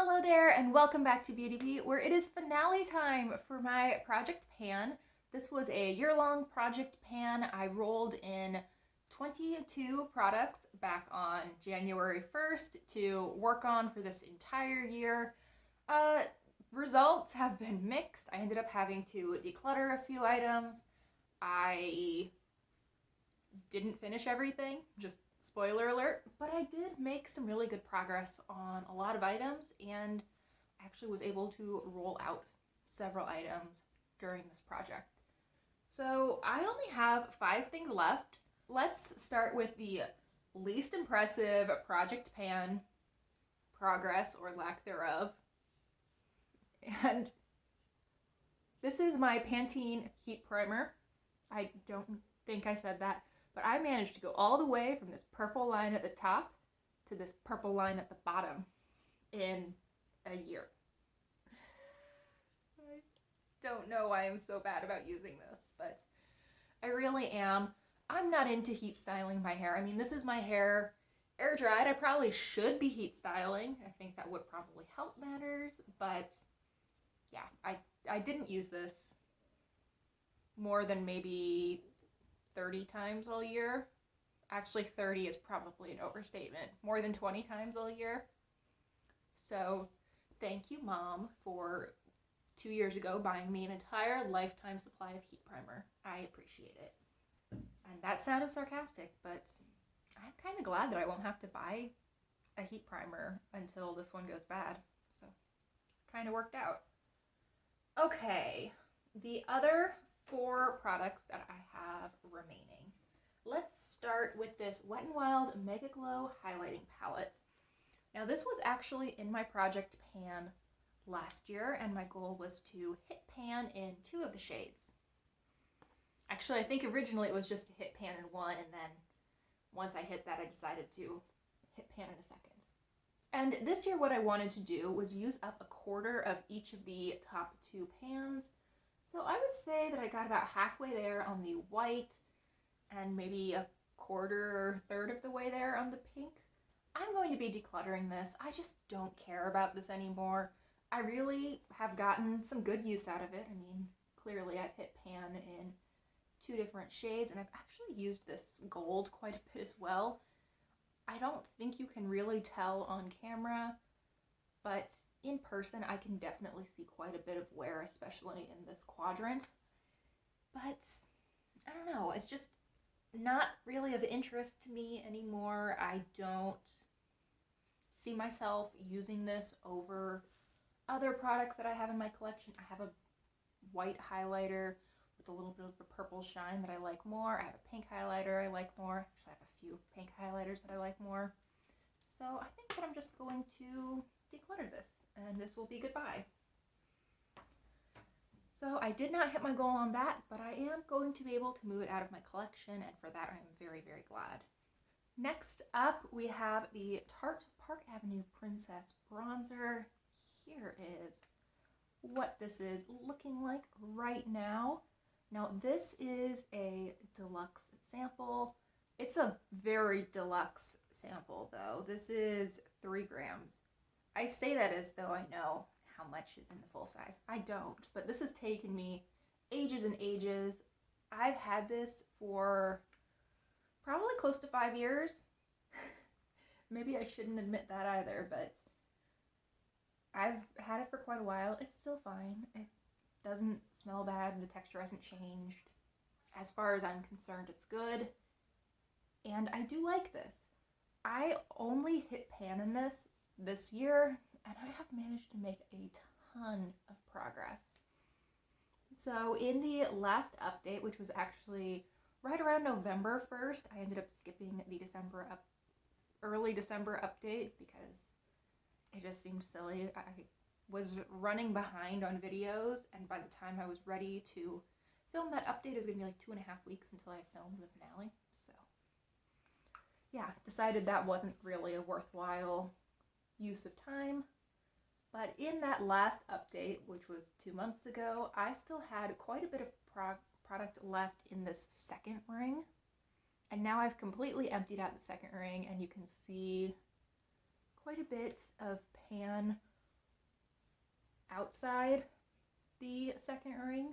Hello there and welcome back to Beauty Pea, where it is finale time for my Project Pan. This was a year-long Project Pan. I rolled in 22 products back on January 1st to work on for this entire year. Results have been mixed. I ended up having to declutter a few items. I didn't finish everything, just spoiler alert, but I did make some really good progress on a lot of items and actually was able to roll out several items during this project. So I only have 5 things left. Let's start with the least impressive Project Pan progress or lack thereof. And this is my Pantene Heat Primer. I don't think I said that, but I managed to go all the way from this purple line at the top to this purple line at the bottom in a year. I don't know why I'm so bad about using this, but I really am. I'm not into heat styling my hair. I mean, this is my hair air dried. I probably should be heat styling. I think that would probably help matters, but yeah, I didn't use this more than maybe 30 times all year. Actually, 30 is probably an overstatement. More than 20 times all year. So thank you, Mom, for 2 years ago buying me an entire lifetime supply of heat primer. I appreciate it. And that sounded sarcastic, but I'm kind of glad that I won't have to buy a heat primer until this one goes bad. So kind of worked out. Okay, the other 4 products that I have remaining. Let's start with this Wet n Wild Mega Glow Highlighting Palette. Now this was actually in my Project Pan last year, and my goal was to hit pan in 2 of the shades. Actually, I think originally it was just to hit pan in 1, and then once I hit that, I decided to hit pan in a second. And this year what I wanted to do was use up a quarter of each of the top 2 pans. So I would say that I got about halfway there on the white and maybe a quarter or third of the way there on the pink. I'm going to be decluttering this. I just don't care about this anymore. I really have gotten some good use out of it. I mean, clearly I've hit pan in 2 different shades, and I've actually used this gold quite a bit as well. I don't think you can really tell on camera, but in person I can definitely see quite a bit of wear, especially in this quadrant. But I don't know, it's just not really of interest to me anymore. I don't see myself using this over other products that I have in my collection. I have a white highlighter with a little bit of a purple shine that I like more. I have a pink highlighter I like more. Actually, I have a few pink highlighters that I like more. So I think that I'm just going to declutter this, and this will be goodbye. So I did not hit my goal on that, but I am going to be able to move it out of my collection, and for that I'm very, very glad. Next up, we have the Tarte Park Avenue Princess Bronzer. Here is what this is looking like right now. Now this is a deluxe sample. It's a very deluxe sample though. This is 3 grams. I say that as though I know how much is in the full size. I don't, but this has taken me ages and ages. I've had this for probably close to 5 years. Maybe I shouldn't admit that either, but I've had it for quite a while. It's still fine. It doesn't smell bad. The texture hasn't changed. As far as I'm concerned, it's good. And I do like this. I only hit pan in this year, and I have managed to make a ton of progress. So in the last update, which was actually right around November 1st, I ended up skipping the early December update because it just seemed silly. I was running behind on videos, and by the time I was ready to film that update, it was going to be like 2.5 weeks until I filmed the finale. So yeah, decided that wasn't really a worthwhile use of time. But in that last update, which was 2 months ago, I still had quite a bit of product left in this second ring. And now I've completely emptied out the second ring, and you can see quite a bit of pan outside the second ring.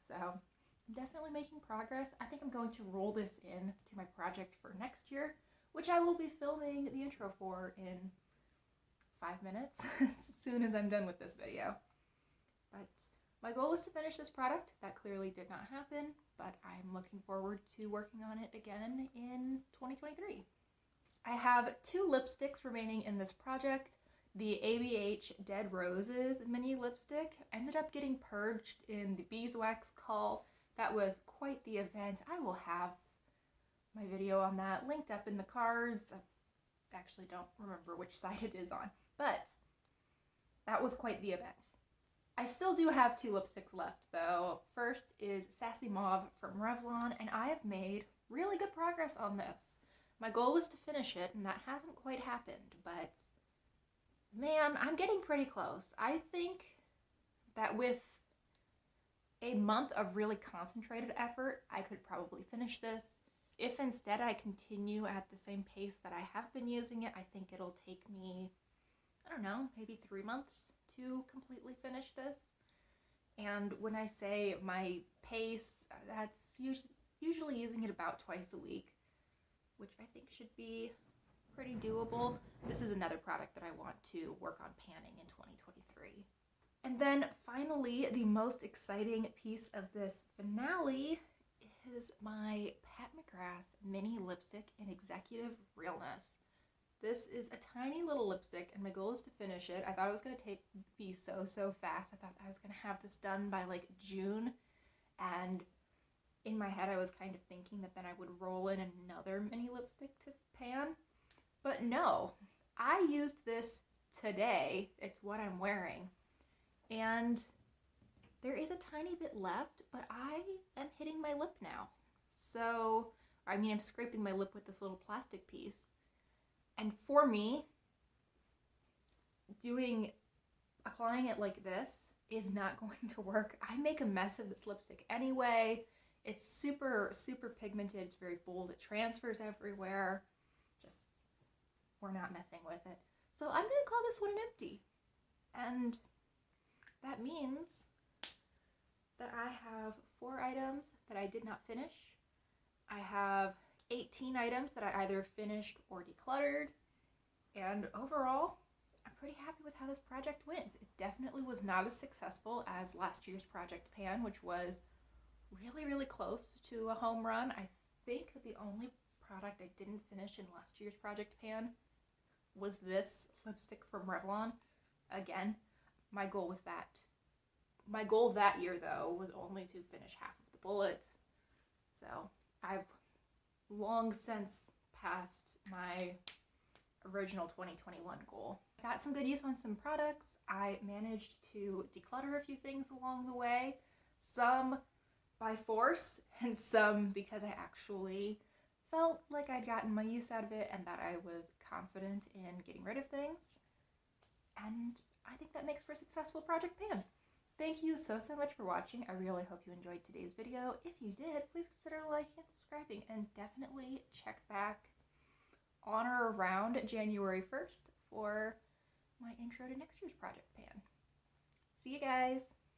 So I'm definitely making progress. I think I'm going to roll this in to my project for next year, which I will be filming the intro for in 5 minutes as soon as I'm done with this video. But my goal was to finish this product. That clearly did not happen, but I'm looking forward to working on it again in 2023. I have 2 lipsticks remaining in this project. The ABH Dead Roses mini lipstick ended up getting purged in the beeswax cull. That was quite the event. I will have my video on that linked up in the cards. I actually don't remember which side it is on, but that was quite the event. I still do have 2 lipsticks left though. First is Sassy Mauve from Revlon, and I have made really good progress on this. My goal was to finish it, and that hasn't quite happened, but man, I'm getting pretty close. I think that with a month of really concentrated effort, I could probably finish this. If instead I continue at the same pace that I have been using it, I think it'll take me, I don't know, maybe 3 months to completely finish this. And when I say my pace, that's usually using it about twice a week, which I think should be pretty doable. This is another product that I want to work on panning in 2023. And then finally, the most exciting piece of this finale is my Pat McGrath mini lipstick in Executive Realness. This is a tiny little lipstick, and my goal is to finish it. I thought it was going to be so fast. I thought I was going to have this done by like June, and in my head I was kind of thinking that then I would roll in another mini lipstick to pan. But no, I used this today. It's what I'm wearing. And there is a tiny bit left, but I am hitting my lip now. So, I mean, I'm scraping my lip with this little plastic piece. And for me, applying it like this is not going to work. I make a mess of this lipstick anyway. It's super pigmented. It's very bold. It transfers everywhere. We're not messing with it. So I'm going to call this one an empty. And that means that I have 4 items that I did not finish. I have 18 items that I either finished or decluttered. And overall, I'm pretty happy with how this project went. It definitely was not as successful as last year's Project Pan, which was really close to a home run. I think the only product I didn't finish in last year's Project Pan was this lipstick from Revlon. Again, my goal that year though was only to finish half of the bullet. So I've long since passed my original 2021 goal. I got some good use on some products. I managed to declutter a few things along the way, some by force and some because I actually felt like I'd gotten my use out of it and that I was confident in getting rid of things. And I think that makes for a successful Project Pan. Thank you so much for watching. I really hope you enjoyed today's video. If you did, please consider liking and subscribing, and definitely check back on or around January 1st for my intro to next year's Project Pan. See you guys!